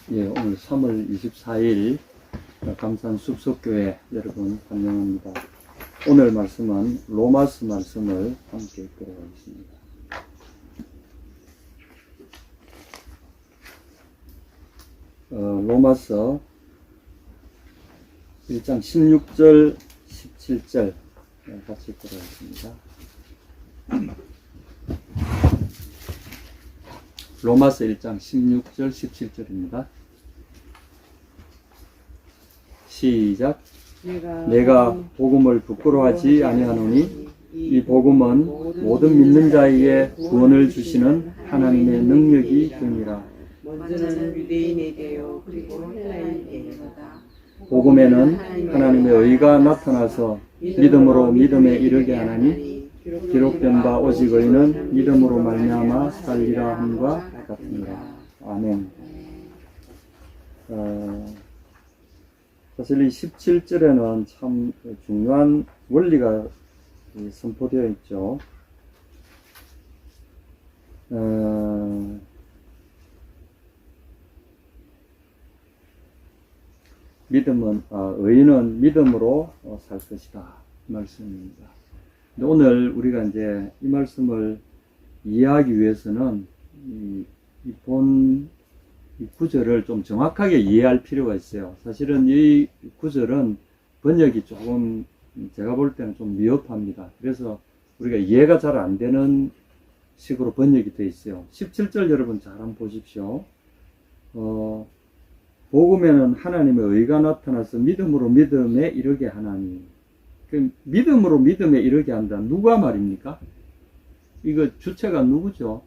예, 오늘 3월 24일 감산 숲속교회 여러분 환영합니다. 오늘 말씀은 로마서 말씀을 함께 들어가겠습니다. 로마서 1장 16절, 17절 같이 들어가겠습니다. 로마서 1장 16절, 17절입니다. 시작. 내가 복음을 부끄러워하지 아니하노니 이 복음은 모든 믿는 자에게 구원을 주시는 하나님의 능력이 됨이라. 먼저는 유대인에게요 그리고 헬라인에게로다. 복음에는 하나님의 의가 나타나서 믿음으로 믿음에 이르게 하나니 기록된 바 오직 의는 믿음으로 말미암아 살리라 함과 같으니라. 아멘. 사실 이 17절에는 참 중요한 원리가 선포되어 있죠. 의인은 믿음으로 살 것이다. 말씀입니다. 근데 오늘 우리가 이제 이 말씀을 이해하기 위해서는 이 구절을 좀 정확하게 이해할 필요가 있어요. 사실은 이 구절은 번역이 조금 제가 볼 때는 좀 미흡합니다. 그래서 우리가 이해가 잘 안 되는 식으로 번역이 되어 있어요. 17절 여러분 잘 한번 보십시오. 복음에는 하나님의 의가 나타나서 믿음으로 믿음에 이르게 하나니. 그 믿음으로 믿음에 이르게 한다. 누가 말입니까? 이거 주체가 누구죠?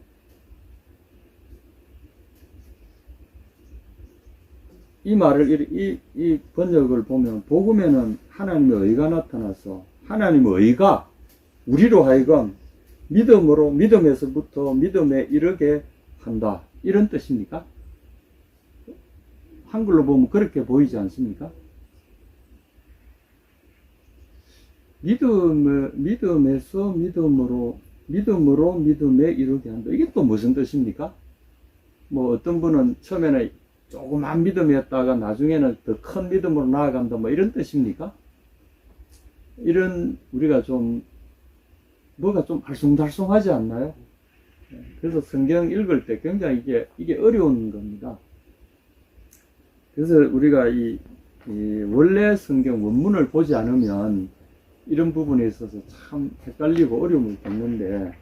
이 말을, 이 번역을 보면, 복음에는 하나님의 의가 나타나서, 하나님의 의가 우리로 하여금 믿음으로, 믿음에서부터 믿음에 이르게 한다. 이런 뜻입니까? 한글로 보면 그렇게 보이지 않습니까? 믿음에서 믿음으로 믿음에 이르게 한다. 이게 또 무슨 뜻입니까? 뭐 어떤 분은 처음에는 조그만 믿음이었다가 나중에는 더 큰 믿음으로 나아간다. 뭐 이런 뜻입니까? 이런 우리가 좀 뭐가 좀 알쏭달쏭하지 않나요? 그래서 성경 읽을 때 굉장히 이게 어려운 겁니다. 그래서 우리가 이 원래 성경 원문을 보지 않으면 이런 부분에 있어서 참 헷갈리고 어려움을 겪는데,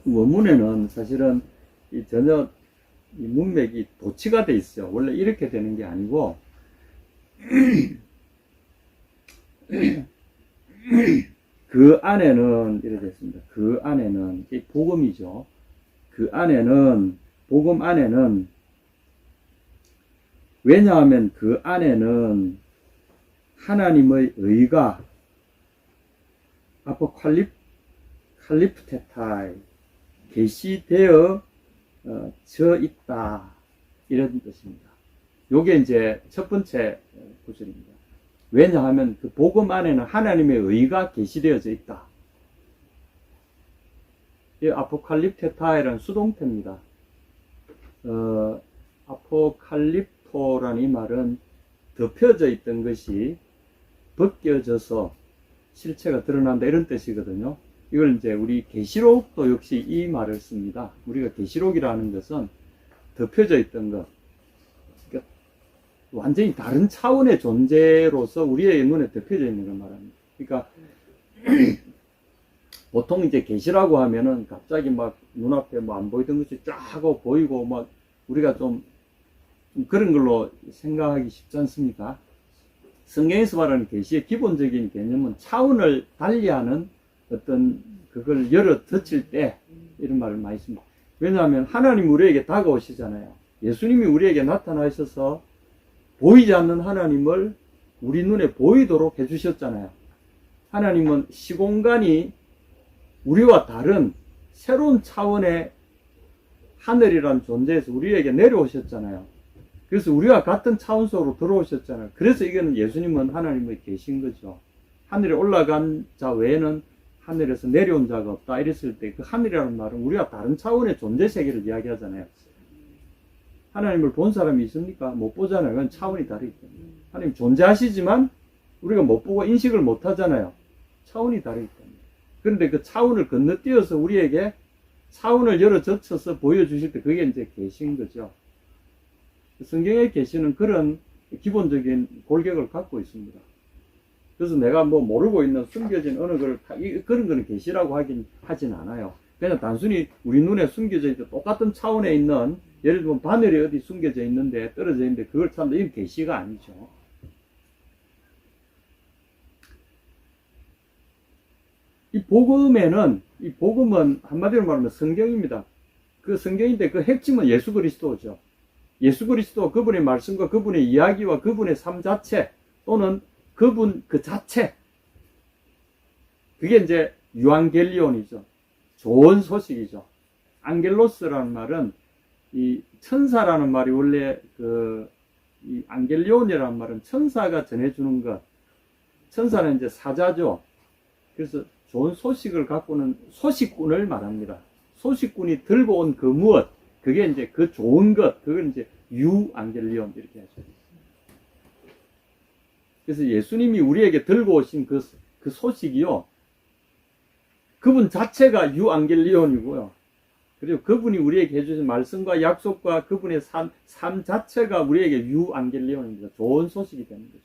원문에는 사실은 전혀 이 문맥이 도치가 돼 있어요. 원래 이렇게 되는 게 아니고, 그 안에는 이렇게 됐습니다. 그 안에는, 이 복음이죠. 그 안에는, 복음 안에는, 왜냐하면 그 안에는 하나님의 의가 아포칼립테타이 계시되어 져 있다. 이런 뜻입니다. 요게 이제 첫 번째 구절입니다. 왜냐하면 그 복음 안에는 하나님의 의가 계시되어져 있다. 이 아포칼립테타이라는 수동태입니다. 아포칼립토라는 이 말은 덮여져 있던 것이 벗겨져서 실체가 드러난다, 이런 뜻이거든요. 이걸 이제 우리 계시록도 역시 이 말을 씁니다. 우리가 계시록이라는 것은 덮여져 있던 것, 그러니까 완전히 다른 차원의 존재로서 우리의 눈에 덮여져 있는 걸 말합니다. 그러니까 보통 이제 계시라고 하면은 갑자기 막 눈앞에 뭐 안 보이던 것이 쫙 하고 보이고 막 우리가 좀 그런 걸로 생각하기 쉽지 않습니까? 성경에서 말하는 계시의 기본적인 개념은 차원을 달리하는 어떤 그걸 열어 젖힐 때 이런 말을 많이 씁니다. 왜냐하면 하나님 우리에게 다가오시잖아요. 예수님이 우리에게 나타나셔서 보이지 않는 하나님을 우리 눈에 보이도록 해주셨잖아요. 하나님은 시공간이 우리와 다른 새로운 차원의 하늘이라는 존재에서 우리에게 내려오셨잖아요. 그래서 우리와 같은 차원 속으로 들어오셨잖아요. 그래서 이거는 예수님은 하나님의 계신 거죠. 하늘에 올라간 자 외에는 하늘에서 내려온 자가 없다. 이랬을 때 그 하늘이라는 말은 우리가 다른 차원의 존재 세계를 이야기하잖아요. 하나님을 본 사람이 있습니까? 못 보잖아요. 그건 차원이 다르기 때문에. 하나님 존재하시지만 우리가 못 보고 인식을 못 하잖아요. 차원이 다르기 때문에. 그런데 그 차원을 건너뛰어서 우리에게 차원을 열어 젖혀서 보여주실 때 그게 이제 계시인 거죠. 성경의 계시는 그런 기본적인 골격을 갖고 있습니다. 그래서 내가 뭐 모르고 있는 숨겨진 어느 걸 그런 거는 계시라고 하진 않아요. 그냥 단순히 우리 눈에 숨겨져 있는 똑같은 차원에 있는, 예를 들면 바늘이 어디 숨겨져 있는데 떨어져 있는데 그걸 찾는다, 이건 계시가 아니죠. 이 복음은 한마디로 말하면 성경입니다. 그 성경인데 그 핵심은 예수 그리스도죠. 예수 그리스도, 그분의 말씀과 그분의 이야기와 그분의 삶 자체, 또는 그분 그 자체, 그게 이제 유앙겔리온이죠. 좋은 소식이죠. 안겔로스라는 말은, 이 천사라는 말이 원래 이 안겔리온이라는 말은 천사가 전해주는 것, 천사는 이제 사자죠. 그래서 좋은 소식을 갖고는 소식꾼을 말합니다. 소식꾼이 들고 온 그 무엇, 그게 이제 그 좋은 것, 그걸 이제 유앙겔리온 이렇게 하죠. 그래서 예수님이 우리에게 들고 오신 그 소식이요, 그분 자체가 유앙겔리온이고요. 그리고 그분이 우리에게 해주신 말씀과 약속과 그분의 삶 자체가 우리에게 유앙겔리온입니다. 좋은 소식이 되는 거죠.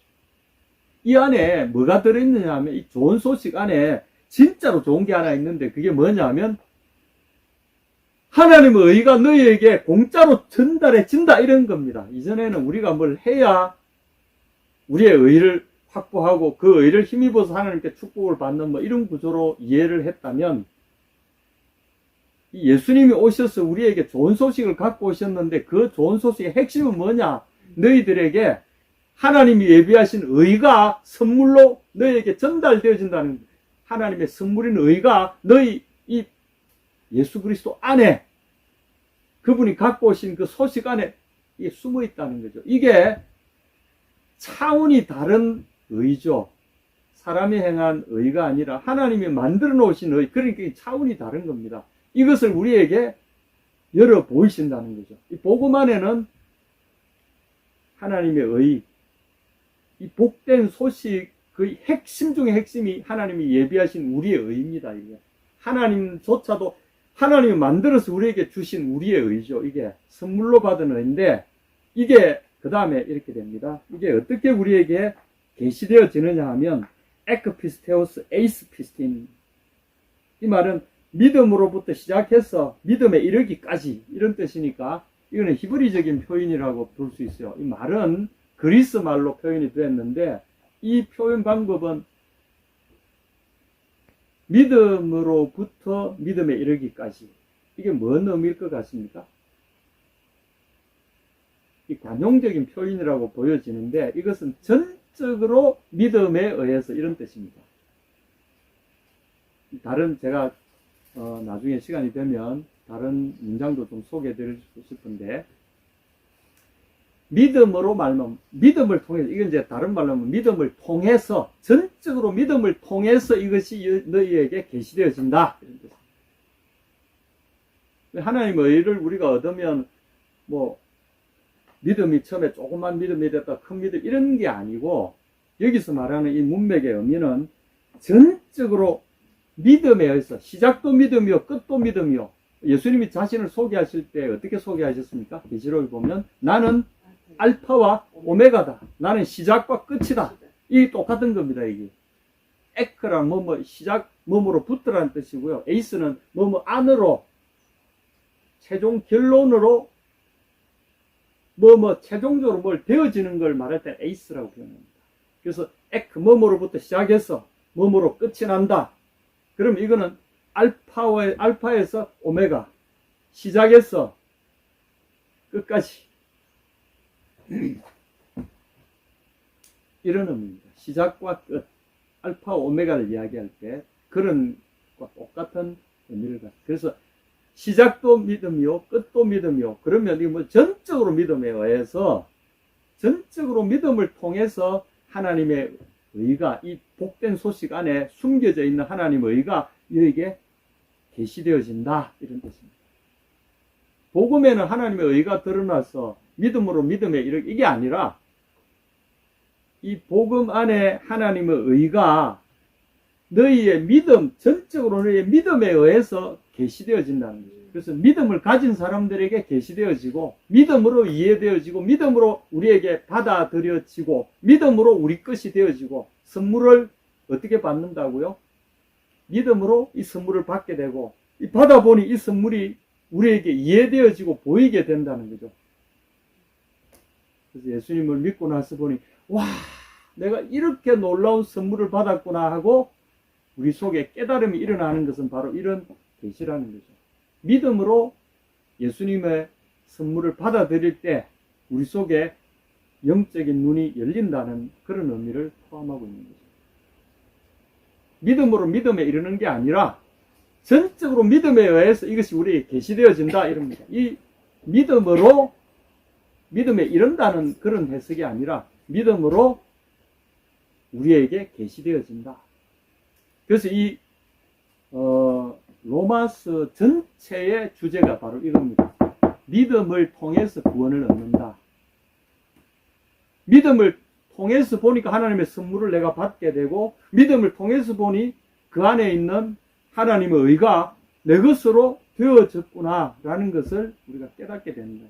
이 안에 뭐가 들어있느냐 하면, 이 좋은 소식 안에 진짜로 좋은 게 하나 있는데, 그게 뭐냐 하면 하나님의 의가 너희에게 공짜로 전달해진다, 이런 겁니다. 이전에는 우리가 뭘 해야 우리의 의를 확보하고 그 의를 힘입어서 하나님께 축복을 받는 뭐 이런 구조로 이해를 했다면, 예수님이 오셔서 우리에게 좋은 소식을 갖고 오셨는데, 그 좋은 소식의 핵심은 뭐냐? 너희들에게 하나님이 예비하신 의가 선물로 너희에게 전달되어진다는, 하나님의 선물인 의가 너희 이 예수 그리스도 안에, 그분이 갖고 오신 그 소식 안에 이게 숨어 있다는 거죠. 이게 차원이 다른 의죠. 사람이 행한 의가 아니라 하나님이 만들어 놓으신 의, 그러니까 차원이 다른 겁니다. 이것을 우리에게 열어 보이신다는 거죠. 이 복음 안에는 하나님의 의, 이 복된 소식, 그 핵심 중의 핵심이 하나님이 예비하신 우리의 의입니다. 이게 하나님조차도 하나님이 만들어서 우리에게 주신 우리의 의죠. 이게 선물로 받은 의인데, 이게 그 다음에 이렇게 됩니다. 이게 어떻게 우리에게 계시되어지느냐 하면 에크피스테오스 에이스피스틴, 이 말은 믿음으로부터 시작해서 믿음에 이르기까지, 이런 뜻이니까 이거는 히브리적인 표현이라고 볼 수 있어요. 이 말은 그리스 말로 표현이 되었는데, 이 표현 방법은 믿음으로부터 믿음에 이르기까지, 이게 뭔 의미일 것 같습니까? 이 관용적인 표현이라고 보여지는데, 이것은 전적으로 믿음에 의해서, 이런 뜻입니다. 다른, 제가 나중에 시간이 되면 다른 문장도 좀 소개해 드리고 싶은데, 믿음으로 말하면, 믿음을 통해서, 이건 이제 다른 말로 하면 믿음을 통해서, 전적으로 믿음을 통해서 이것이 너희에게 계시되어진다, 이런 뜻입니다. 하나님의 의를 우리가 얻으면 뭐 믿음이 처음에 조그만 믿음이 됐다 큰 믿음, 이런 게 아니고, 여기서 말하는 이 문맥의 의미는 전적으로 믿음에 의해서, 시작도 믿음이요 끝도 믿음이요. 예수님이 자신을 소개하실 때 어떻게 소개하셨습니까? 계시록에 보면 나는 알파와 오메가다, 나는 시작과 끝이다, 이 똑같은 겁니다. 이게 에크란 시작, 뭐뭐로 붙으라는 뜻이고요, 에이스는 안으로, 최종 결론으로, 최종적으로 뭘 되어지는 걸 말할 때 에이스라고 표현합니다. 그래서 에크, 뭐뭐로부터 시작해서 뭐뭐로 끝이 난다. 그럼 이거는 알파에서 오메가, 시작해서 끝까지, 이런 의미입니다. 시작과 끝, 알파 오메가를 이야기할 때 그런 것과 똑같은 의미를 갖습니다. 그래서 시작도 믿음이요 끝도 믿음이요. 그러면 이거 전적으로 믿음에 의해서, 전적으로 믿음을 통해서 하나님의 의가, 이 복된 소식 안에 숨겨져 있는 하나님의 의가 너에게 계시되어진다, 이런 뜻입니다. 복음에는 하나님의 의가 드러나서 믿음으로 믿음에 이게 아니라 이 복음 안에 하나님의 의가 너희의 믿음, 전적으로 너희의 믿음에 의해서 계시되어진다는 거죠. 그래서 믿음을 가진 사람들에게 계시되어지고, 믿음으로 이해되어지고, 믿음으로 우리에게 받아들여지고, 믿음으로 우리 것이 되어지고, 선물을 어떻게 받는다고요? 믿음으로 이 선물을 받게 되고, 받아보니 이 선물이 우리에게 이해되어지고 보이게 된다는 거죠. 그래서 예수님을 믿고 나서 보니, 와, 내가 이렇게 놀라운 선물을 받았구나 하고 우리 속에 깨달음이 일어나는 것은 바로 이런 계시라는 거죠. 믿음으로 예수님의 선물을 받아들일 때 우리 속에 영적인 눈이 열린다는 그런 의미를 포함하고 있는 거죠. 믿음으로 믿음에 이르는 게 아니라 전적으로 믿음에 의해서 이것이 우리에게 계시되어진다 이럽니다. 이 믿음으로 믿음에 이른다는 그런 해석이 아니라 믿음으로 우리에게 계시되어진다. 그래서 이 로마서 전체의 주제가 바로 이겁니다. 믿음을 통해서 구원을 얻는다. 믿음을 통해서 보니까 하나님의 선물을 내가 받게 되고, 믿음을 통해서 보니 그 안에 있는 하나님의 의가 내 것으로 되어졌구나 라는 것을 우리가 깨닫게 된다.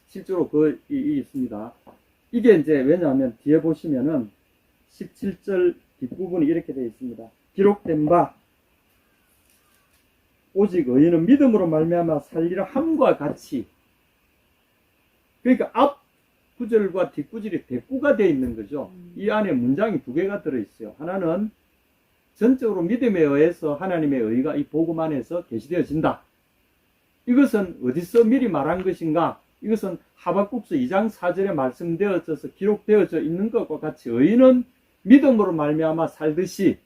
실제로 이 있습니다. 이게 이제 왜냐하면 뒤에 보시면은 17절 뒷부분이 이렇게 되어 있습니다. 기록된 바 오직 의인은 믿음으로 말미암아 살리라 함과 같이. 그러니까 앞 구절과 뒷 구절이 대꾸가 되어 있는 거죠. 이 안에 문장이 두 개가 들어 있어요. 하나는 전적으로 믿음에 의해서 하나님의 의가 이 복음 안에서 계시되어진다. 이것은 어디서 미리 말한 것인가? 이것은 하박국서 2장 4절에 말씀되어져서 기록되어져 있는 것과 같이 의인은 믿음으로 말미암아 살듯이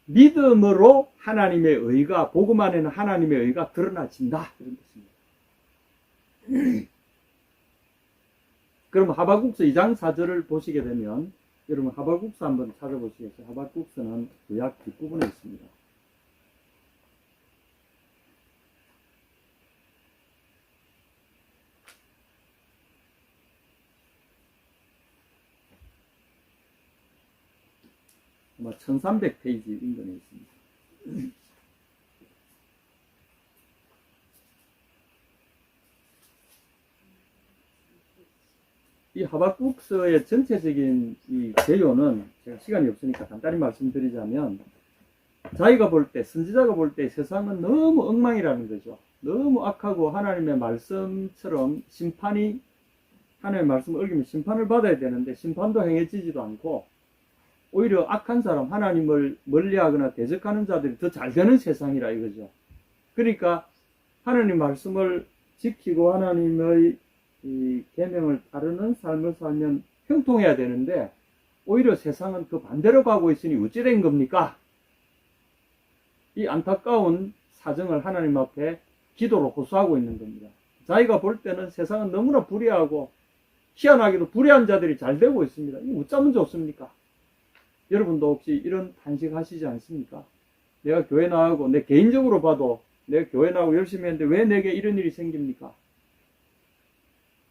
믿음으로 하나님의 의가, 복음 안에는 하나님의 의가 드러나진다. 이런 뜻입니다. 그럼 하박국서 2장 4절을 보시게 되면 여러분 하박국서 한번 찾아보시겠어요? 하박국서는 구약 뒷부분에 있습니다. 아마 1300페이지 인근에 있습니다. 이 하박국서의 전체적인 이 개요는 제가 시간이 없으니까 간단히 말씀드리자면, 자기가 볼 때, 선지자가 볼 때 세상은 너무 엉망이라는 거죠. 너무 악하고 하나님의 말씀처럼 심판이, 하나님의 말씀을 어기면 심판을 받아야 되는데 심판도 행해지지도 않고, 오히려 악한 사람, 하나님을 멀리하거나 대적하는 자들이 더 잘 되는 세상이라 이거죠. 그러니까 하나님 말씀을 지키고 하나님의 이 계명을 따르는 삶을 살면 형통해야 되는데 오히려 세상은 그 반대로 가고 있으니 어찌 된 겁니까? 이 안타까운 사정을 하나님 앞에 기도로 호소하고 있는 겁니다. 자기가 볼 때는 세상은 너무나 불의하고 희한하게도 불의한 자들이 잘 되고 있습니다. 이거 어쩌면 좋습니까? 여러분도 혹시 이런 탄식 하시지 않습니까? 내가 교회 나가고, 내 개인적으로 봐도 내가 교회 나가고 열심히 했는데 왜 내게 이런 일이 생깁니까?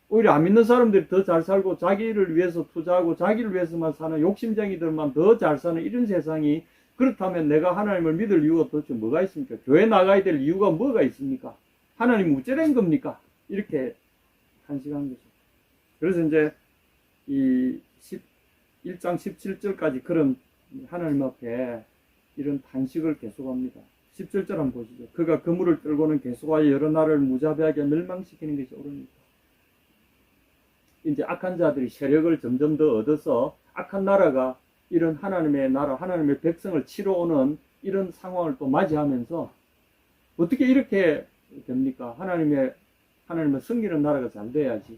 오히려 안 믿는 사람들이 더 잘 살고 자기를 위해서 투자하고 자기를 위해서만 사는 욕심쟁이들만 더 잘 사는 이런 세상이, 그렇다면 내가 하나님을 믿을 이유가 도대체 뭐가 있습니까? 교회 나가야 될 이유가 뭐가 있습니까? 하나님 어째 된 겁니까? 이렇게 탄식한 거죠. 그래서 이제 이 1장 17절까지 그런 하나님 앞에 이런 탄식을 계속합니다. 17절 한번 보시죠. 그가 그물을 떨고는 계속하여 여러 나라를 무자비하게 멸망시키는 것이 옳으니까. 이제 악한 자들이 세력을 점점 더 얻어서 악한 나라가 이런 하나님의 나라, 하나님의 백성을 치러 오는 이런 상황을 또 맞이하면서 어떻게 이렇게 됩니까? 하나님의 섬기는 나라가 잘 돼야지.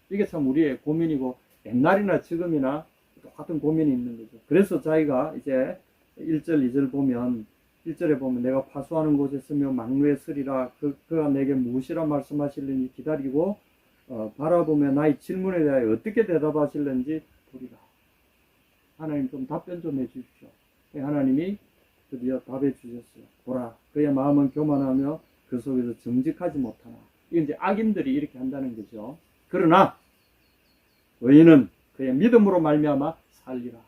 이게 참 우리의 고민이고, 옛날이나 지금이나 똑같은 고민이 있는 거죠. 그래서 자기가 이제 1절, 2절 보면, 1절에 보면 내가 파수하는 곳에 서며 망루에 서리라. 그가 내게 무엇이라 말씀하실는지 기다리고 바라보며 나의 질문에 대하여 어떻게 대답하실는지 보리라. 하나님 좀 답변 좀 해주십시오. 하나님이 드디어 답해 주셨어요. 보라, 그의 마음은 교만하며 그 속에서 정직하지 못하나. 이건 이제 악인들이 이렇게 한다는 거죠. 그러나 의인은 그의 믿음으로 말미암아 살리라.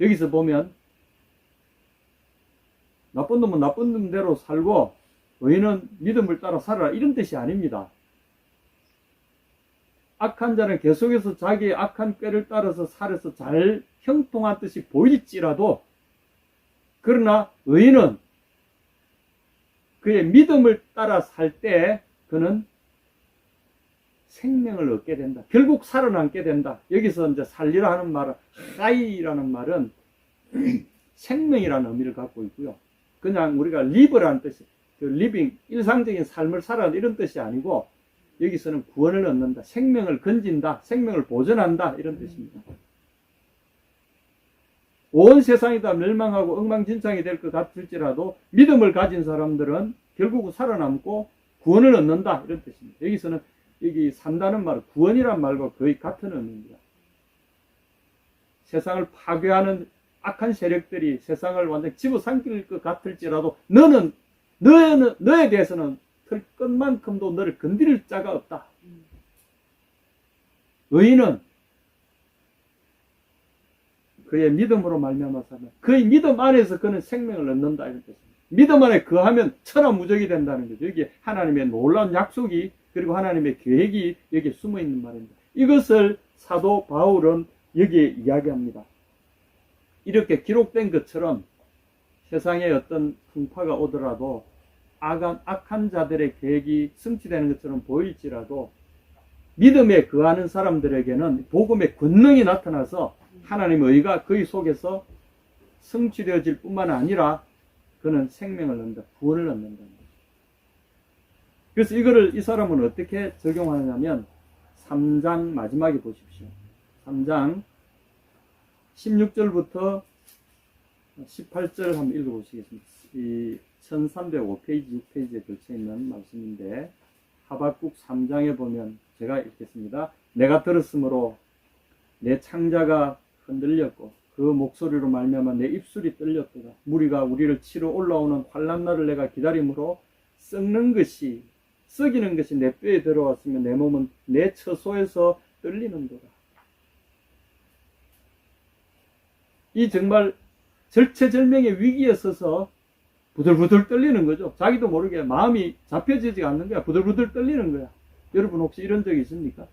여기서 보면 나쁜 놈은 나쁜 놈대로 살고 의인은 믿음을 따라 살아라, 이런 뜻이 아닙니다. 악한 자는 계속해서 자기의 악한 꾀를 따라서 살아서 잘 형통한 뜻이 보일지라도, 그러나 의인은 그의 믿음을 따라 살 때 그는 생명을 얻게 된다. 결국 살아남게 된다. 여기서 이제 살리라 하는 말은, 하이라는 말은 생명이라는 의미를 갖고 있고요. 그냥 우리가 live라는 뜻이, 그 living, 일상적인 삶을 살아라 이런 뜻이 아니고, 여기서는 구원을 얻는다, 생명을 건진다, 생명을 보존한다, 이런 뜻입니다. 온 세상이 다 멸망하고 엉망진창이 될 것 같을지라도 믿음을 가진 사람들은 결국은 살아남고 구원을 얻는다, 이런 뜻입니다. 여기서는 여기 산다는 말은 구원이란 말과 거의 같은 의미입니다. 세상을 파괴하는 악한 세력들이 세상을 완전히 집어삼킬 것 같을지라도 너에 대해서는 털 것만큼도 너를 건드릴 자가 없다. 의인은 그의 믿음으로 말미암아 살면, 그의 믿음 안에서 그는 생명을 얻는다, 이런 뜻입니다. 믿음 안에 거하면 천하무적이 된다는 거죠. 여기에 하나님의 놀라운 약속이, 그리고 하나님의 계획이 여기에 숨어 있는 말입니다. 이것을 사도 바울은 여기에 이야기합니다. 이렇게 기록된 것처럼 세상에 어떤 풍파가 오더라도 악한 자들의 계획이 성취되는 것처럼 보일지라도 믿음에 거하는 사람들에게는 복음의 권능이 나타나서 하나님의 의가 그의 속에서 성취되어질 뿐만 아니라 그는 생명을 얻는다, 구원을 얻는다. 그래서 이거를 이 사람은 어떻게 적용하냐면 3장 마지막에 보십시오. 3장 16절부터 18절 한번 읽어보시겠습니다. 이 1305페이지, 6페이지에 걸쳐있는 말씀인데, 하박국 3장에 보면 제가 읽겠습니다. 내가 들었으므로 내 창자가 흔들렸고 그 목소리로 말미암아 내 입술이 떨렸도다. 무리가 우리를 치러 올라오는 환난날을 내가 기다림으로 썩이는 것이 내 뼈에 들어왔으며 내 몸은 내 처소에서 떨리는도다. 이 정말 절체절명의 위기에 서서 부들부들 떨리는 거죠. 자기도 모르게 마음이 잡혀지지 않는 거야. 부들부들 떨리는 거야. 여러분 혹시 이런 적이 있습니까?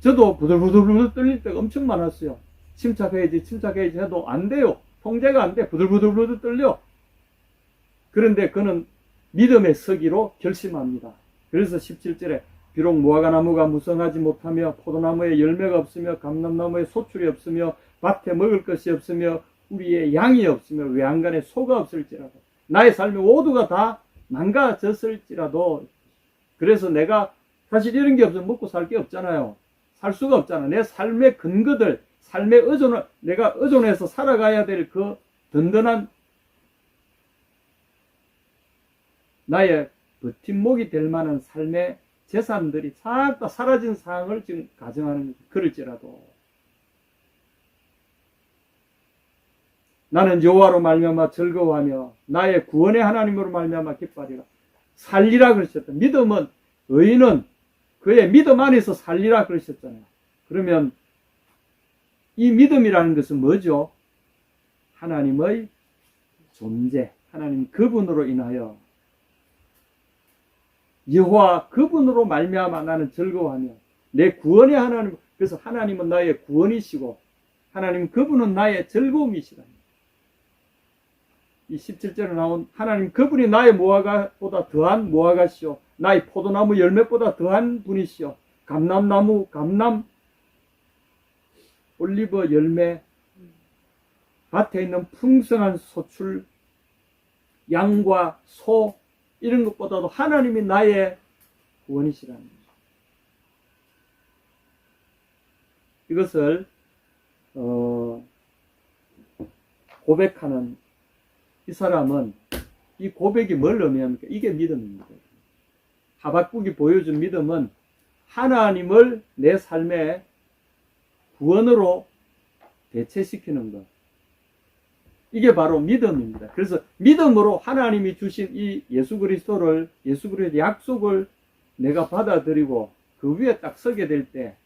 저도 부들부들 떨릴 때가 엄청 많았어요. 침착해야지 해도 안 돼요. 통제가 안 돼. 부들부들 떨려. 그런데 그는 믿음의 서기로 결심합니다. 그래서 17절에 비록 무화과나무가 무성하지 못하며 포도나무에 열매가 없으며 감람나무에 소출이 없으며 밭에 먹을 것이 없으며 우리의 양이 없으며 외양간에 소가 없을지라도 나의 삶의 모두가 다 망가졌을지라도, 그래서 내가 사실 이런 게 없으면 먹고 살 게 없잖아요. 살 수가 없잖아. 내 삶의 근거들, 삶의 내가 의존해서 살아가야 될 그 든든한 나의 버팀목이 될 만한 삶의 재산들이 싹 다 사라진 상황을 지금 가정하는 거죠. 그럴지라도 나는 여호와로 말미암아 즐거워하며 나의 구원의 하나님으로 말미암아 기뻐하리라. 살리라 그러셨다. 믿음은, 의인은 그의 믿음 안에서 살리라 그러셨잖아요. 그러면 이 믿음이라는 것은 뭐죠? 하나님의 존재, 하나님 그분으로 인하여 여호와 그분으로 말미암아 나는 즐거워하며 내 구원의 하나님, 그래서 하나님은 나의 구원이시고 하나님 그분은 나의 즐거움이시다. 이 17절에 나온 하나님 그분이 나의 무화과보다 더한 무화과시오, 나의 포도나무 열매보다 더한 분이시오, 감람나무 올리브 열매, 밭에 있는 풍성한 소출, 양과 소 이런 것보다도 하나님이 나의 구원이시라는 거죠. 이것을 고백하는 이 사람은 이 고백이 뭘 의미합니까? 이게 믿음입니다. 하박국이 보여준 믿음은 하나님을 내 삶의 구원으로 대체시키는 것. 이게 바로 믿음입니다. 그래서 믿음으로 하나님이 주신 이 예수 그리스도의 약속을 내가 받아들이고 그 위에 딱 서게 될 때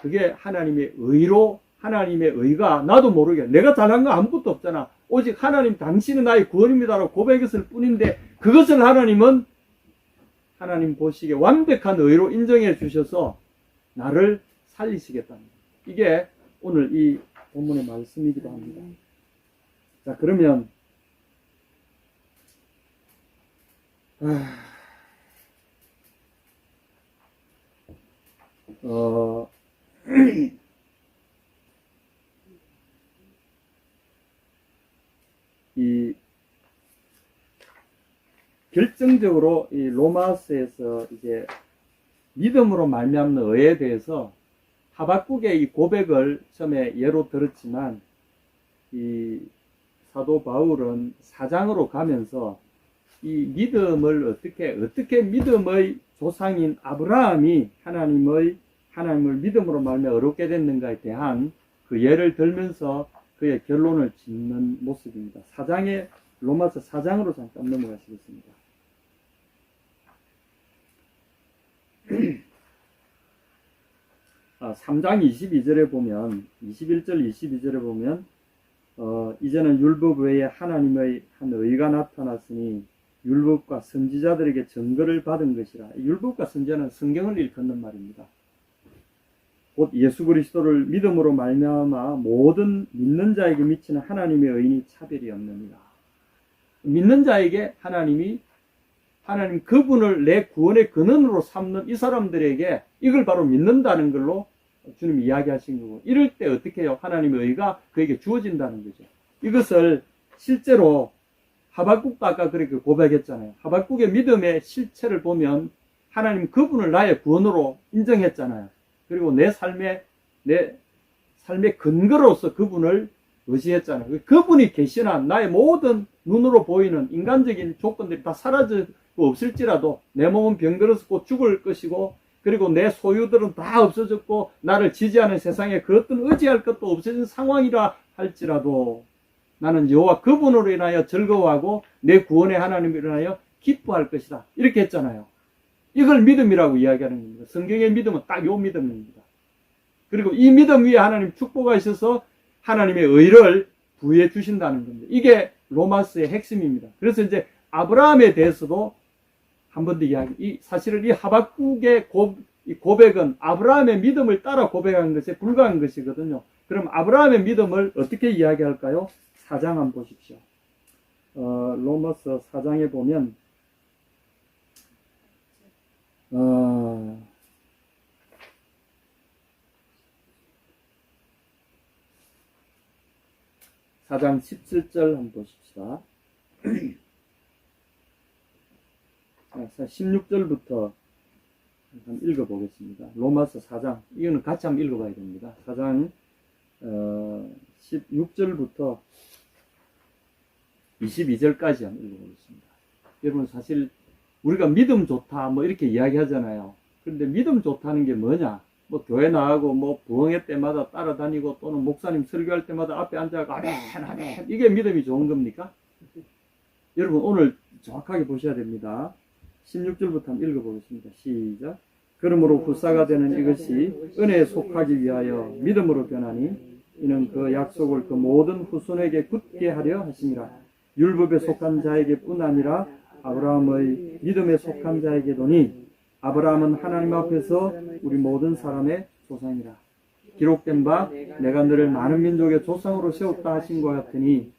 그게 하나님의 의로, 하나님의 의가 나도 모르게 내가 잘한 거 아무것도 없잖아. 오직 하나님 당신은 나의 구원입니다라고 고백했을 뿐인데 그것을 하나님은 하나님 보시기에 완벽한 의로 인정해 주셔서 나를 살리시겠다는 거예요. 이게 오늘 이 본문의 말씀이기도 합니다. 자, 그러면 이 결정적으로 이 로마서에서 이제 믿음으로 말미암는 의에 대해서 하박국의 이 고백을 처음에 예로 들었지만 이 사도 바울은 4장으로 가면서 이 믿음을 어떻게 믿음의 조상인 아브라함이 하나님을 믿음으로 말미암아 어렵게 됐는가에 대한 그 예를 들면서 그의 결론을 짓는 모습입니다. 로마서 4장으로 잠깐 넘어가시겠습니다. 3장 22절에 보면 21절 22절에 보면 이제는 율법 외에 하나님의 한 의가 나타났으니 율법과 선지자들에게 증거를 받은 것이라. 율법과 선지자는 성경을 일컫는 말입니다. 곧 예수 그리스도를 믿음으로 말미암아 모든 믿는 자에게 미치는 하나님의 의인이 차별이 없느니라. 믿는 자에게 하나님 그분을 내 구원의 근원으로 삼는 이 사람들에게 이걸 바로 믿는다는 걸로 주님이 이야기하신 거고, 이럴 때 어떻게 해요? 하나님의 의가 그에게 주어진다는 거죠. 이것을 실제로 하박국도 아까 그렇게 고백했잖아요. 하박국의 믿음의 실체를 보면 하나님 그분을 나의 구원으로 인정했잖아요. 그리고 내 삶의 근거로서 그분을 의지했잖아요. 그분이 계시나 나의 모든 눈으로 보이는 인간적인 조건들이 다 사라지고 없을지라도 내 몸은 병들어서 죽을 것이고, 그리고 내 소유들은 다 없어졌고 나를 지지하는 세상에 그 어떤 의지할 것도 없어진 상황이라 할지라도 나는 여호와 그분으로 인하여 즐거워하고 내 구원의 하나님으로 인하여 기뻐할 것이다. 이렇게 했잖아요. 이걸 믿음이라고 이야기하는 겁니다. 성경의 믿음은 딱 요 믿음입니다. 그리고 이 믿음 위에 하나님 축복하셔서 하나님의 의를 부여해 주신다는 겁니다. 이게 로마서의 핵심입니다. 그래서 이제 아브라함에 대해서도 한 번 더 사실은 이 하박국의 고백은 아브라함의 믿음을 따라 고백한 것에 불과한 것이거든요. 그럼 아브라함의 믿음을 어떻게 이야기할까요? 4장 한번 보십시오. 로마서 4장에 보면 4장 17절 한번 보십시다. 16절부터 한번 읽어보겠습니다. 로마서 4장, 이거는 같이 한번 읽어봐야 됩니다. 4장 16절부터 22절까지 한번 읽어보겠습니다. 여러분, 사실 우리가 믿음 좋다 뭐 이렇게 이야기하잖아요. 그런데 믿음 좋다는 게 뭐냐? 뭐 교회 나가고 뭐 부흥회 때마다 따라다니고 또는 목사님 설교할 때마다 앞에 앉아가 아멘 아멘, 이게 믿음이 좋은 겁니까? 여러분, 오늘 정확하게 보셔야 됩니다. 16절부터 한번 읽어보겠습니다. 시작. 그러므로 후사가 되는 이것이 은혜에 속하기 위하여 믿음으로 변하니 이는 그 약속을 그 모든 후손에게 굳게 하려 하심이라. 율법에 속한 자에게 뿐 아니라 아브라함의 믿음에 속한 자에게도니 아브라함은 하나님 앞에서 우리 모든 사람의 조상이라. 기록된 바 내가 너를 많은 민족의 조상으로 세웠다 하신 것 같으니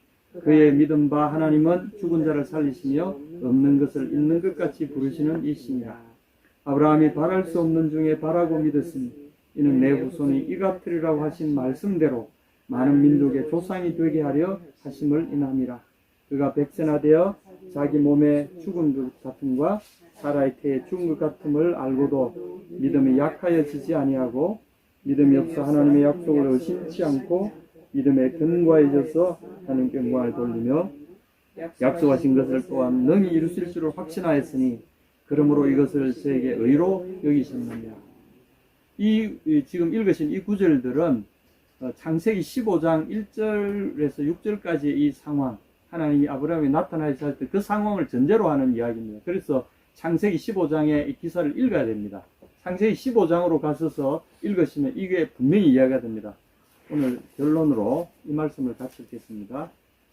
그의 믿은 바 하나님은 죽은 자를 살리시며 없는 것을 있는 것 같이 부르시는 이시니라. 아브라함이 바랄 수 없는 중에 바라고 믿었으니 이는 내 후손이 이 같으리라고 하신 말씀대로 많은 민족의 조상이 되게 하려 하심을 인함이라. 그가 백세나되어 자기 몸에 죽은 것 같음과 사라의 태에 죽은 것 같음을 알고도 믿음이 약하여지지 아니하고 믿음이 없어 하나님의 약속을 의심치 않고 믿음에 근거해져서 하나님께 영광을 돌리며 약속하신 것을 또한 능히 이루실 줄을 확신하였으니 그러므로 이것을 저에게 의로 여기셨느냐. 지금 읽으신 이 구절들은 창세기 15장 1절에서 6절까지의 이 상황, 하나님이 아브라함이 나타나실 때 그 상황을 전제로 하는 이야기입니다. 그래서 창세기 15장의 이 기사를 읽어야 됩니다. 창세기 15장으로 가셔서 읽으시면 이게 분명히 이해가 됩니다. 오늘 결론으로 이 말씀을 같이 읽겠습니다.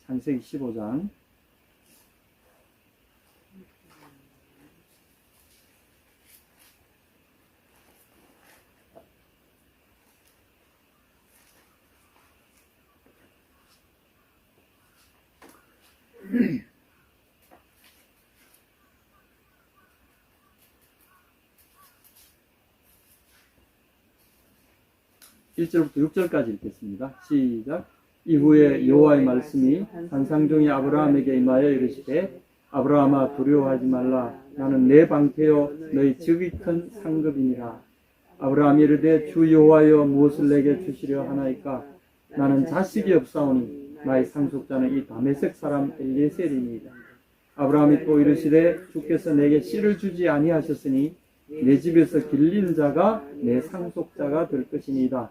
창세기 15장 1절부터 6절까지 읽겠습니다. 시작. 이후에 여호와의 말씀이 환상 중에 아브라함에게 임하여 이르시되 아브라함아 두려워하지 말라. 나는 내 방패요 너희 지극히 큰 상급이니라. 아브라함이 이르되 주 여호와여 무엇을 내게 주시려 하나이까. 나는 자식이 없사오니 나의 상속자는 이 다메섹 사람 엘리에셀이니이다. 아브라함이 또 이르시되 주께서 내게 씨를 주지 아니하셨으니 내 집에서 길린 자가 내 상속자가 될 것이니이다.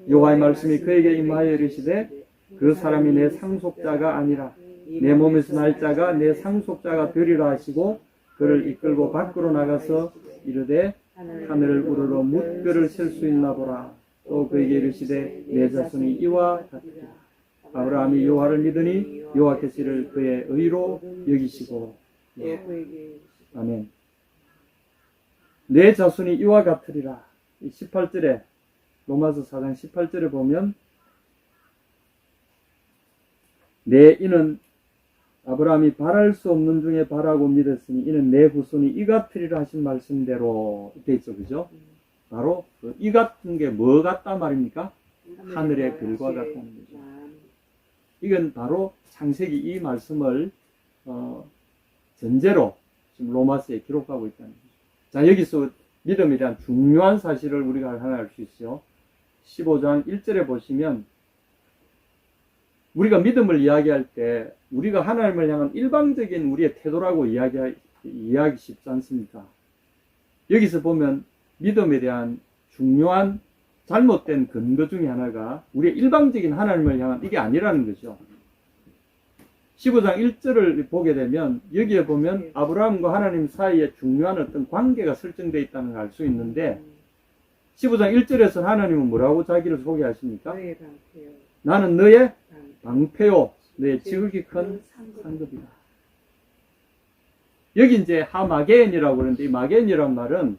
여호와의 말씀이 그에게 임하여 이르시되 그 사람이 내 상속자가 아니라 내 몸에서 날 자가 내 상속자가 되리라 하시고 그를 이끌고 밖으로 나가서 이르되 하늘을 우러러 뭇별을 셀 수 있나 보라. 또 그에게 이르시되 내 자손이 이와 같으리라. 아브라함이 여호와를 믿으니 여호와께서 이를 그의 의로 여기시고. 아멘. 내 자손이 이와 같으리라. 18절에 로마서 4장 18절에 보면 내 이는 아브라함이 바랄 수 없는 중에 바라고 믿었으니 이는 내 후손이 이 같으리라 하신 말씀대로 이렇게 있죠. 그죠? 바로 이 같은 게 뭐 같단 말입니까? 하늘의 별과 같다는 거죠. 이건 바로 창세기 이 말씀을 전제로 지금 로마서에 기록하고 있다는 거죠. 자, 여기서 믿음에 대한 중요한 사실을 우리가 하나 알 수 있어요. 15장 1절에 보시면 우리가 믿음을 이야기할 때 우리가 하나님을 향한 일방적인 우리의 태도라고 이야기하기 쉽지 않습니까? 여기서 보면 믿음에 대한 중요한 잘못된 근거 중에 하나가 우리의 일방적인 하나님을 향한 이게 아니라는 거죠. 15장 1절을 보게 되면 여기에 보면 아브라함과 하나님 사이에 중요한 어떤 관계가 설정되어 있다는 걸 알 수 있는데 15장 1절에서 하나님은 뭐라고 자기를 소개하십니까? 나는 너의 방패요 너의 지극히 큰 상급이다. 여기 이제 하마게인이라고 그러는데 이 마게인이란 말은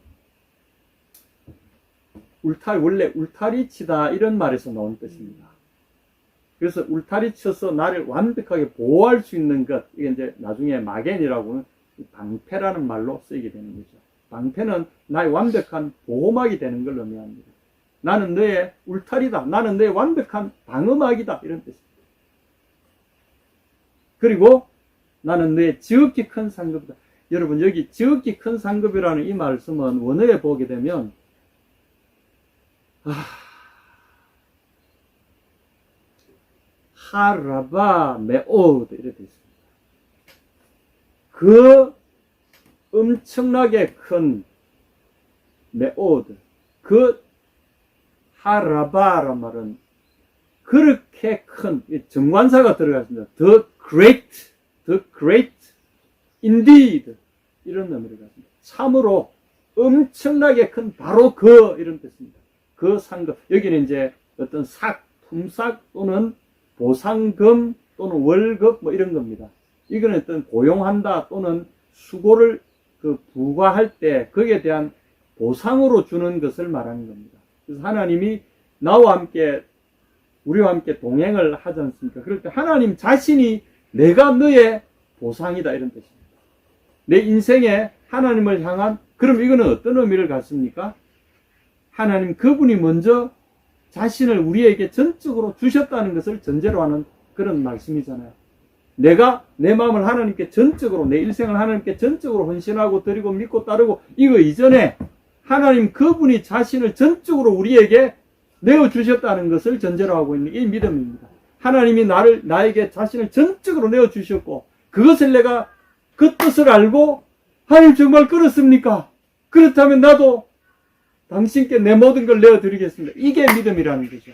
원래 울타리 치다 이런 말에서 나온 뜻입니다. 그래서 울타리 쳐서 나를 완벽하게 보호할 수 있는 것, 이게 이제 나중에 마겐이라고는 방패라는 말로 쓰이게 되는 거죠. 방패는 나의 완벽한 보호막이 되는 걸 의미합니다. 나는 너의 울타리다. 나는 너의 완벽한 방어막이다. 이런 뜻입니다. 그리고 나는 너의 지극히 큰 상급이다. 여러분 여기 지극히 큰 상급이라는 이 말씀은 원어에 보게 되면 하라바 메오드 이렇게 되어 있습니다. 그 엄청나게 큰 메오드, 그 하라바란 말은 그렇게 큰 정관사가 들어갔습니다. The great indeed 이런 의미를 갖습니다. 참으로 엄청나게 큰 바로 그 이런 뜻입니다. 그 상급 여기는 이제 어떤 품삯 또는 보상금 또는 월급 뭐 이런 겁니다. 이거는 어떤 고용한다 또는 수고를 부과할 때 거기에 대한 보상으로 주는 것을 말하는 겁니다. 그래서 하나님이 나와 함께 우리와 함께 동행을 하지 않습니까? 그럴 때 하나님 자신이 내가 너의 보상이다 이런 뜻입니다. 내 인생에 하나님을 향한 그럼 이거는 어떤 의미를 갖습니까? 하나님 그분이 먼저 자신을 우리에게 전적으로 주셨다는 것을 전제로 하는 그런 말씀이잖아요. 내가 내 마음을 하나님께 전적으로 내 일생을 하나님께 전적으로 헌신하고 드리고 믿고 따르고 이거 이전에 하나님 그분이 자신을 전적으로 우리에게 내어주셨다는 것을 전제로 하고 있는 이 믿음입니다. 하나님이 나에게 자신을 전적으로 내어주셨고 그것을 내가 그 뜻을 알고 하나님 정말 그렇습니까? 그렇다면 나도 당신께 내 모든 걸 내어드리겠습니다. 이게 믿음이라는 거죠.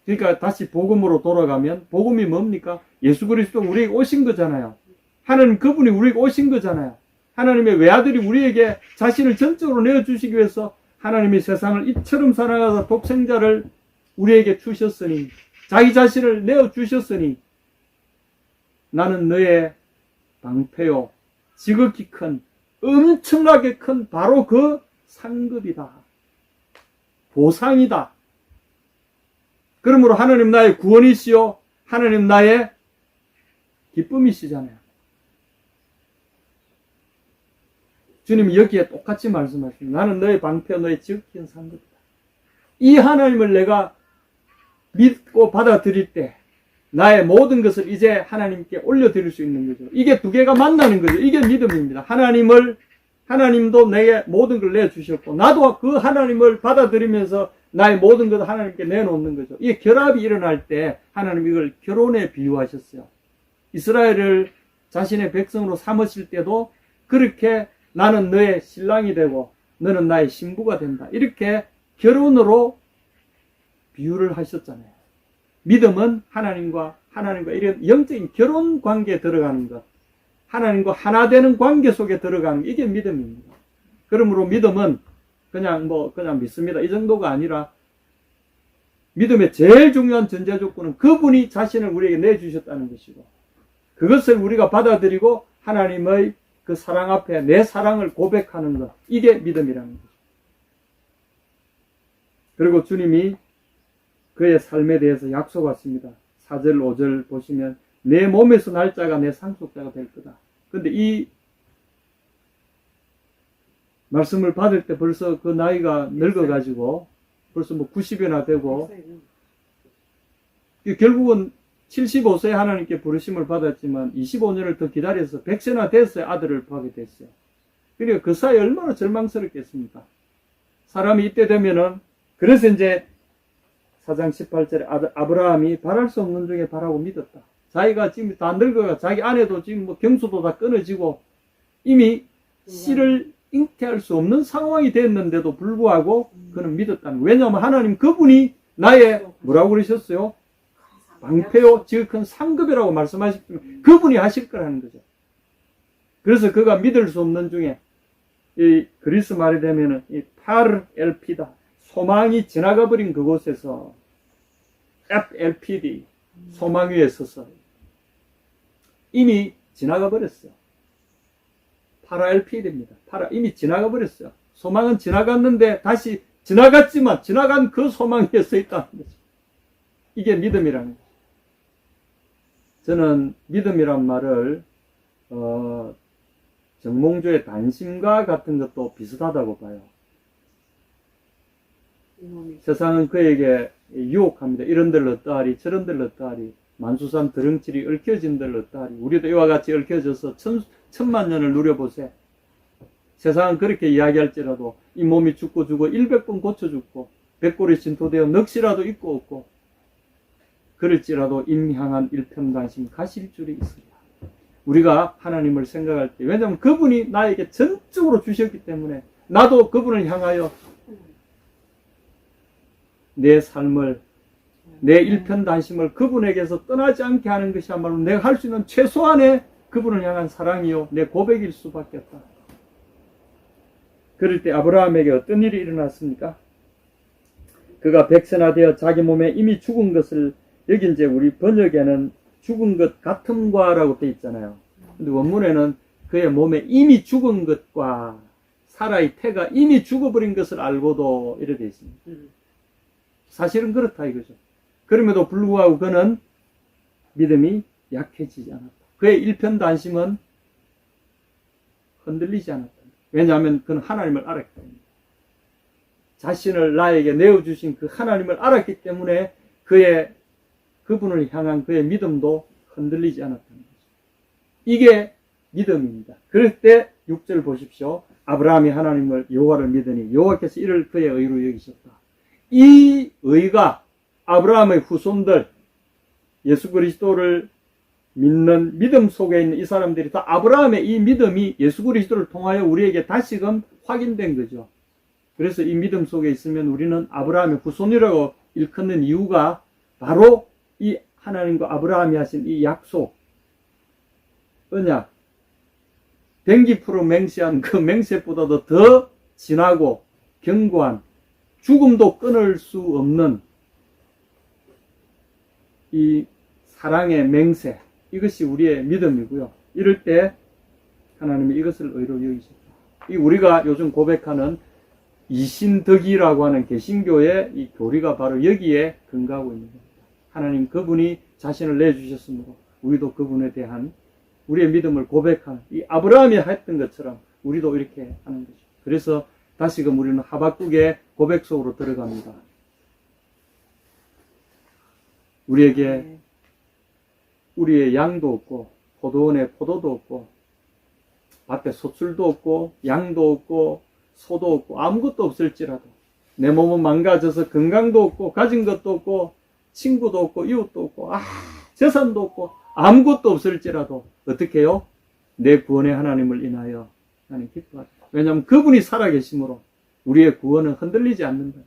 그러니까 다시 복음으로 돌아가면 복음이 뭡니까? 예수 그리스도 우리에게 오신 거잖아요. 하나님 그분이 우리에게 오신 거잖아요. 하나님의 외아들이 우리에게 자신을 전적으로 내어주시기 위해서 하나님이 세상을 이처럼 사랑하사 독생자를 우리에게 주셨으니, 자기 자신을 내어주셨으니, 나는 너의 방패요, 지극히 큰, 엄청나게 큰 바로 그 상급이다. 보상이다. 그러므로 하나님 나의 구원이시요, 하나님 나의 기쁨이시잖아요. 주님이 여기에 똑같이 말씀하십니다. 나는 너의 방패, 너의 지극히 큰 상급이다. 이 하나님을 내가 믿고 받아들일 때 나의 모든 것을 이제 하나님께 올려드릴 수 있는 거죠. 이게 두 개가 만나는 거죠. 이게 믿음입니다. 하나님도 내게 모든 걸 내주셨고, 나도 그 하나님을 받아들이면서 나의 모든 것을 하나님께 내놓는 거죠. 이게 결합이 일어날 때 하나님 이걸 결혼에 비유하셨어요. 이스라엘을 자신의 백성으로 삼으실 때도 그렇게 나는 너의 신랑이 되고 너는 나의 신부가 된다. 이렇게 결혼으로 비유를 하셨잖아요. 믿음은 하나님과 이런 영적인 결혼 관계에 들어가는 것, 하나님과 하나 되는 관계 속에 들어가는 것, 이게 믿음입니다. 그러므로 믿음은 그냥 믿습니다, 이 정도가 아니라 믿음의 제일 중요한 전제 조건은 그분이 자신을 우리에게 내주셨다는 것이고, 그것을 우리가 받아들이고 하나님의 그 사랑 앞에 내 사랑을 고백하는 것, 이게 믿음이라는 거죠. 그리고 주님이 그의 삶에 대해서 약속하십니다. 4절 5절 보시면 내 몸에서 날 자가 내 상속자가 될 거다. 그런데 이 말씀을 받을 때 벌써 그 나이가 늙어가지고 벌써 90이나 되고, 결국은 75세에 하나님께 부르심을 받았지만 25년을 더 기다려서 100세나 됐어야 아들을 보게 됐어요. 그러니까 그 사이에 얼마나 절망스럽겠습니까? 사람이 이때 되면은, 그래서 이제 4장 18절에 아브라함이 바랄 수 없는 중에 바라고 믿었다. 자기가 지금 다 늙어가, 자기 아내도 지금 경수도 다 끊어지고 이미 씨를 잉태할 수 없는 상황이 됐는데도 불구하고 그는 믿었다는 거예요. 왜냐하면 하나님 그분이 나의 뭐라고 그러셨어요? 방패요, 지극히 상급이라고 말씀하셨지만 그분이 하실 거라는 거죠. 그래서 그가 믿을 수 없는 중에, 이 그리스 말이 되면은 이 파르엘피다, 소망이 지나가 버린 그곳에서 FLPD, 소망 위에 서서 이미 지나가 버렸어요. 파라LPD입니다. 이미 지나가 버렸어요. 소망은 지나갔는데 다시 지나갔지만 지나간 그 소망 위에 서 있다는 거죠. 이게 믿음이라는 거죠. 저는 믿음이란 말을 정몽주의 단심과 같은 것도 비슷하다고 봐요. 세상은 그에게 유혹합니다. 이런 데를 어떠하리, 저런 데를 어떠하리, 만수산 드렁칠이 얽혀진 데를 어떠하리. 우리도 이와 같이 얽혀져서 천만 년을 누려보세. 세상은 그렇게 이야기할지라도 이 몸이 죽고 100번 고쳐 죽고 100골이 진토되어 넋이라도 있고 없고, 그럴지라도 임향한 일편단심 가실 줄이 있으리라. 우리가 하나님을 생각할 때, 왜냐하면 그분이 나에게 전적으로 주셨기 때문에 나도 그분을 향하여 내 삶을, 내 일편단심을 그분에게서 떠나지 않게 하는 것이야말로 내가 할 수 있는 최소한의 그분을 향한 사랑이요, 내 고백일 수밖에 없다. 그럴 때 아브라함에게 어떤 일이 일어났습니까? 그가 100세나 되어 자기 몸에 이미 죽은 것을, 여기 이제 우리 번역에는 죽은 것 같음과라고 되어 있잖아요. 근데 원문에는 그의 몸에 이미 죽은 것과 사라의 태가 이미 죽어버린 것을 알고도 이래 되어 있습니다. 사실은 그렇다 이거죠. 그럼에도 불구하고 그는 믿음이 약해지지 않았다. 그의 일편단심은 흔들리지 않았다. 왜냐하면 그는 하나님을 알았기 때문에, 자신을 나에게 내어주신 그 하나님을 알았기 때문에 그분을 향한 그의 믿음도 흔들리지 않았다는 거죠. 이게 믿음입니다. 그럴 때 6절 보십시오. 아브라함이 하나님을, 여호와를 믿으니 여호와께서 이를 그의 의로 여기셨다. 이 의가 아브라함의 후손들, 예수 그리스도를 믿는 믿음 속에 있는 이 사람들이 다 아브라함의 이 믿음이 예수 그리스도를 통하여 우리에게 다시금 확인된 거죠. 그래서 이 믿음 속에 있으면 우리는 아브라함의 후손이라고 일컫는 이유가 바로 이 하나님과 아브라함이 하신 이 약속, 언약, 댕기프로 맹세한 그 맹세보다도 더 진하고 견고한, 죽음도 끊을 수 없는 이 사랑의 맹세, 이것이 우리의 믿음이고요. 이럴 때 하나님이 이것을 의로 여기셨다. 이 우리가 요즘 고백하는 이신덕이라고 하는 개신교의 이 교리가 바로 여기에 근거하고 있는 겁니다. 하나님 그분이 자신을 내주셨으므로 우리도 그분에 대한 우리의 믿음을 고백하는, 이 아브라함이 했던 것처럼 우리도 이렇게 하는 거죠. 그래서 다시금 우리는 하박국의 고백 속으로 들어갑니다. 우리에게 우리의 양도 없고 포도원에 포도도 없고 밭에 소출도 없고 양도 없고 소도 없고 아무것도 없을지라도 내 몸은 망가져서 건강도 없고 가진 것도 없고 친구도 없고 이웃도 없고 재산도 없고 아무것도 없을지라도 어떻게 해요? 내 구원의 하나님을 인하여 나는 기뻐하다. 왜냐하면 그분이 살아계심으로 우리의 구원은 흔들리지 않는다.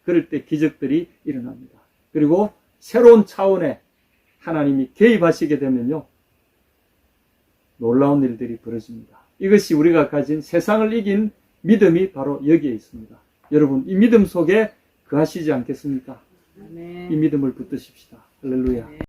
그럴 때 기적들이 일어납니다. 그리고 새로운 차원에 하나님이 개입하시게 되면요, 놀라운 일들이 벌어집니다. 이것이 우리가 가진 세상을 이긴 믿음이 바로 여기에 있습니다. 여러분, 이 믿음 속에 거하시지 않겠습니까? 아멘. 이 믿음을 붙드십시다. 할렐루야.